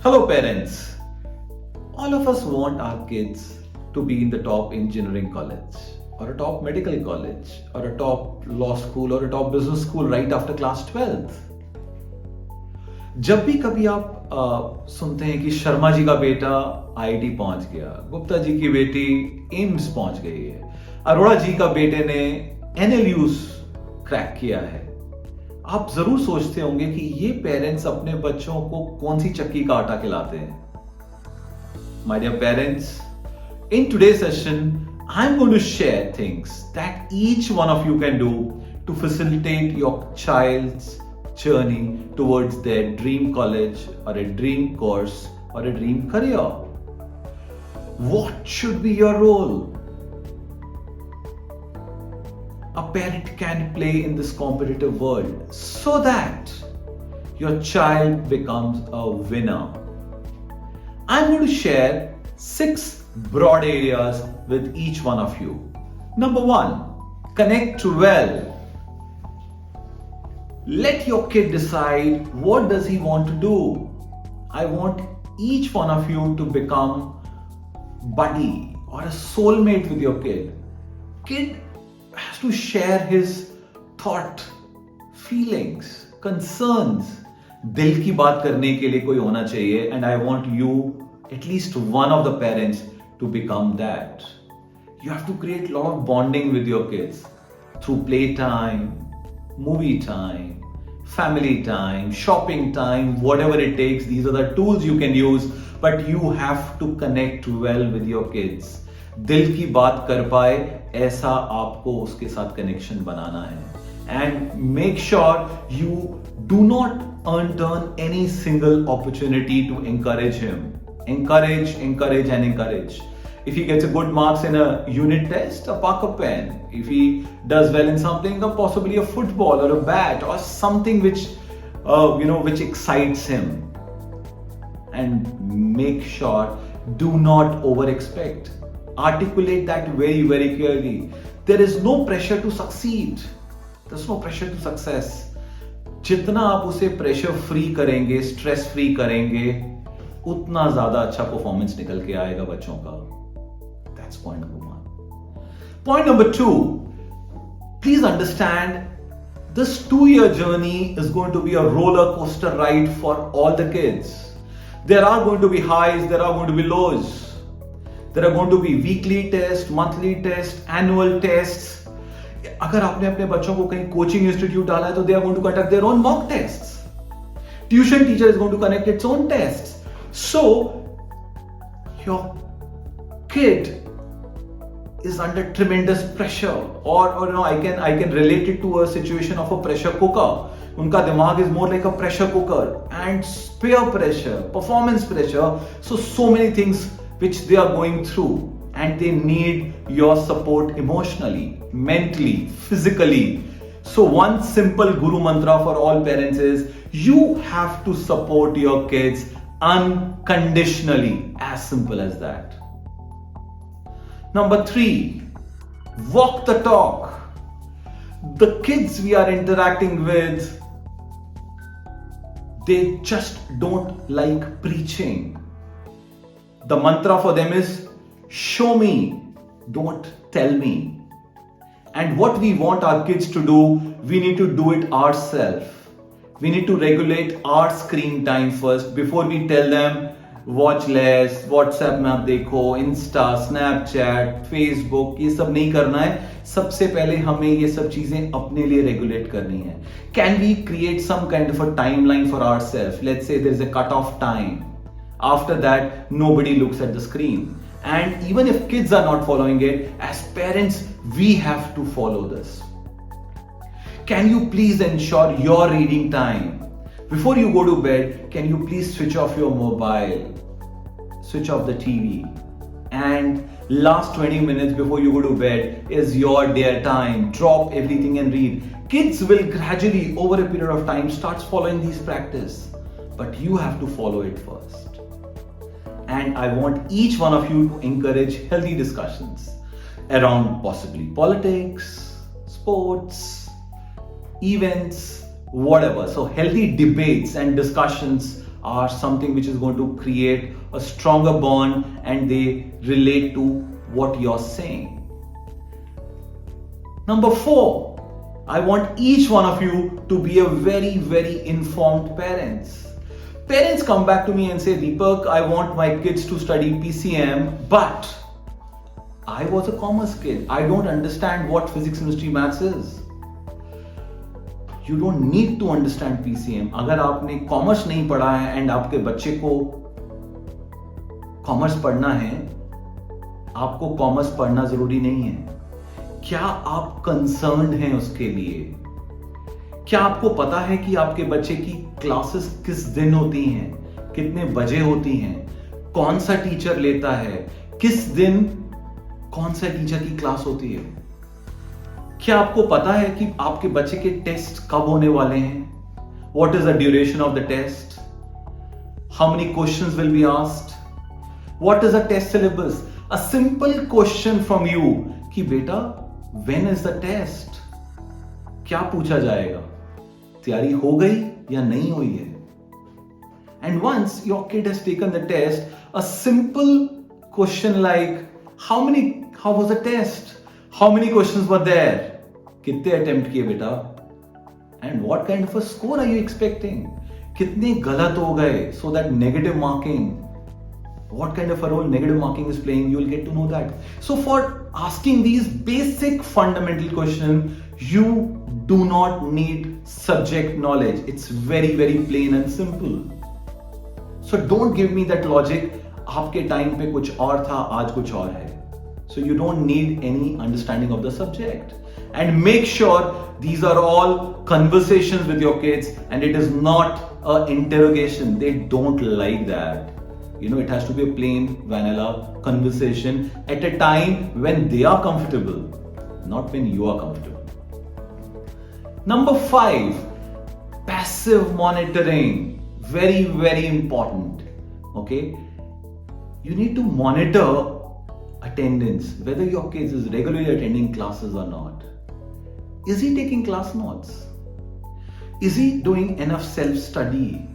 Hello parents. All of us want our kids to be in the top engineering college or a top medical college or a top law school or a top business school right after class 12th. जब भी कभी आप सुनते हैं कि शर्मा जी का बेटा IIT पहुंच गया, गुप्ता जी की बेटी एम्स पहुंच गई है, अरोड़ा जी का बेटे ने एनएलयूज क्रैक किया है, आप जरूर सोचते होंगे कि ये पेरेंट्स अपने बच्चों को कौन सी चक्की का आटा खिलाते हैं. My dear parents, in today's session, I'm going to share things that each one of you can do to facilitate your child's journey towards their dream college or a dream course or a dream career. What should be your role? A parent can play in this competitive world so that your child becomes a winner. I'm going to share 6 broad areas with each one of you. Number 1, connect well. Let your kid decide what does he want to do. I want each one of you to become buddy or a soulmate with your kid. Kid has to share his thought, feelings, concerns. दिल की बात करने के लिए कोई होना चाहिए, and I want you, at least one of the parents, to become that. You have to create a lot of bonding with your kids through playtime, movie time, family time, shopping time, whatever it takes. These are the tools you can use, but you have to connect well with your kids. दिल की बात कर पाए ऐसा आपको उसके साथ connection बनाना है. And make sure you do not turn any single opportunity to encourage him. Encourage and encourage. If he gets a good marks in a unit test, a Parker pen. If he does well in something, possibly a football or a bat or something which which excites him. And make sure do not over expect. Articulate that very, very clearly. There is no pressure to succeed. There's no pressure to success. जितना आप उसे pressure free करेंगे, stress free करेंगे, उतना ज्यादा अच्छा performance निकल के आएगा बच्चों का. That's point number 1. Point number 2, please understand this 2-year journey is going to be a roller coaster ride for all the kids. There are going to be highs, there are going to be lows. There are going to be weekly tests, monthly tests, annual tests. अगर आपने अपने बच्चों को कहीं coaching institute डाला है तो they are going to conduct their own mock tests. Tuition teacher is going to conduct its own tests. So your kid is under tremendous pressure, or I can relate it to a situation of a pressure cooker. उनका दिमाग is more like a pressure cooker, and peer pressure, performance pressure, so many things which they are going through, and they need your support emotionally, mentally, physically. So one simple guru mantra for all parents is you have to support your kids unconditionally. As simple as that. Number 3, walk the talk. The kids we are interacting with, they just don't like preaching. The mantra for them is show me, don't tell me. And what we want our kids to do, we need to do it ourselves. We need to regulate our screen time first before we tell them watch less, WhatsApp में आप देखो, Insta, Snapchat, Facebook, ये सब नहीं करना है. सबसे पहले हमें ये सब चीजें अपने लिए रेगुलेट करनी है. Can we create some kind of a timeline for ourselves? Let's say there is a cut-off time. After that, nobody looks at the screen. And even if kids are not following it, as parents, we have to follow this. Can you please ensure your reading time? Before you go to bed, can you please switch off your mobile, switch off the TV, and last 20 minutes before you go to bed is your dear time. Drop everything and read. Kids will gradually, over a period of time, start following these practices, but you have to follow it first. And I want each one of you to encourage healthy discussions around possibly politics, sports, events, whatever. So healthy debates and discussions are something which is going to create a stronger bond and they relate to what you're saying. Number 4, I want each one of you to be a very, very informed parents. Parents come back to me and say, Deepak, I want my kids to study PCM, but I was a commerce kid. I don't understand what physics, chemistry, maths is. You don't need to understand PCM. अगर आपने commerce नहीं पढ़ा है and आपके बच्चे को commerce पढ़ना है, आपको कॉमर्स पढ़ना जरूरी नहीं है. क्या आप कंसर्न्ड हैं उसके लिए? क्या आपको पता है कि आपके बच्चे की क्लासेस किस दिन होती हैं, कितने बजे होती हैं, कौन सा टीचर लेता है, किस दिन कौन सा टीचर की क्लास होती है? क्या आपको पता है कि आपके बच्चे के टेस्ट कब होने वाले हैं? What is the duration of the test? How many questions will be asked? What is the test syllabus? A simple question from you कि बेटा when is the test? क्या पूछा जाएगा? तैयारी हो गई या नहीं हुई है? And once your kid has taken the test, a simple question like how was the test? How many questions were there? कितने अटेम्प्ट किए बेटा? And what kind of a score are you expecting? कितने गलत हो गए? So that negative marking, what kind of a role negative marking is playing, you will get to know that. So for asking these basic fundamental questions, you do not need subject knowledge. It's very, very plain and simple. So don't give me that logic. आपके time पे कुछ और था, आज कुछ और है. So you don't need any understanding of the subject. And make sure these are all conversations with your kids and it is not an interrogation. They don't like that. You know, it has to be a plain vanilla conversation at a time when they are comfortable, not when you are comfortable. Number 5, passive monitoring. Very, very important. Okay. You need to monitor attendance, whether your kid is regularly attending classes or not. Is he taking class notes? Is he doing enough self-study?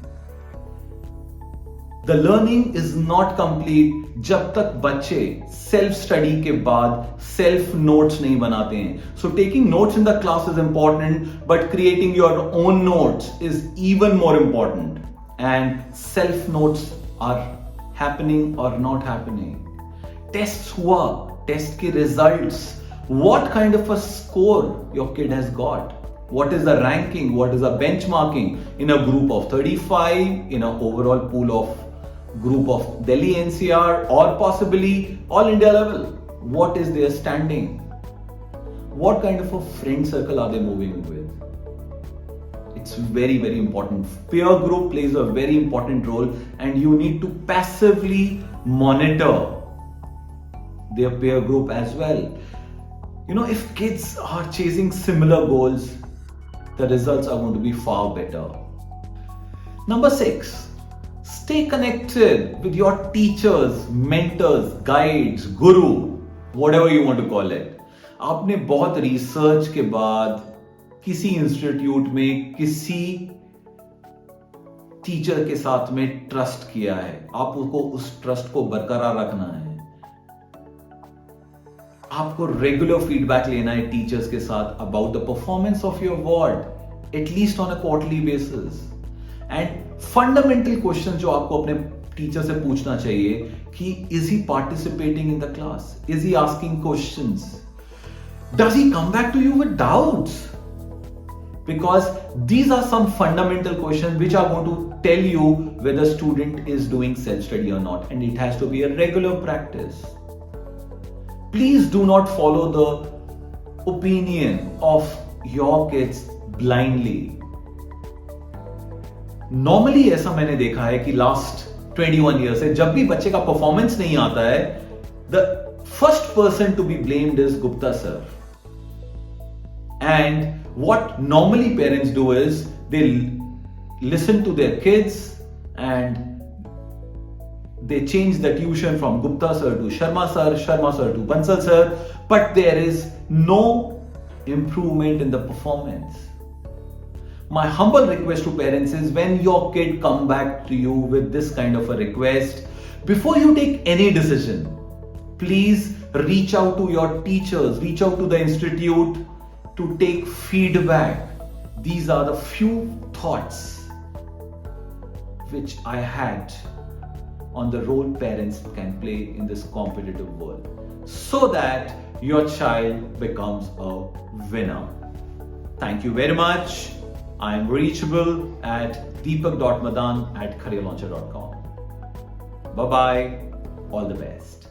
The learning is not complete जब तक बच्चे self study के बाद self notes नहीं बनाते हैं. So taking notes in the class is important, but creating your own notes is even more important. And self notes are happening or not happening. Tests हुआ, test के results, what kind of a score your kid has got, what is the ranking, what is the benchmarking in a group of 35, in an overall pool of group of Delhi NCR or possibly all India level, what is their standing, what kind of a friend circle are they moving with. It's very, very important. Peer group plays a very important role and you need to passively monitor their peer group as well. You know, if kids are chasing similar goals, the results are going to be far better. Number 6, stay connected with your teachers, mentors, guides, guru, whatever you want to call it. आपने बहुत research के बाद किसी institute में किसी teacher के साथ में ट्रस्ट किया है, आपको उस ट्रस्ट को बरकरार रखना है. आपको रेगुलर फीडबैक लेना है टीचर्स के साथ about the performance of your ward at least on a quarterly basis. And fundamental question जो आपको अपने टीचर से पूछना चाहिए कि is he participating in the class, is he asking questions, does he come back to you with doubts, because these are some fundamental questions which are going to tell you whether student is doing self-study or not, and it has to be a regular practice. Please do not follow the opinion of your kids blindly. Normally ऐसा मैंने देखा है कि last 21 years से जब भी बच्चे का परफॉर्मेंस नहीं आता है, the first person to be blamed is Gupta sir. And what normally parents do is they listen to their kids and they change the tuition from Gupta sir to Sharma sir to Bansal sir, but there is no improvement in the performance. My humble request to parents is, when your kid come back to you with this kind of a request, before you take any decision, please reach out to your teachers, reach out to the institute to take feedback. These are the few thoughts which I had on the role parents can play in this competitive world, so that your child becomes a winner. Thank you very much. I am reachable at deepak.madan@careerlauncher.com. Bye-bye. All the best.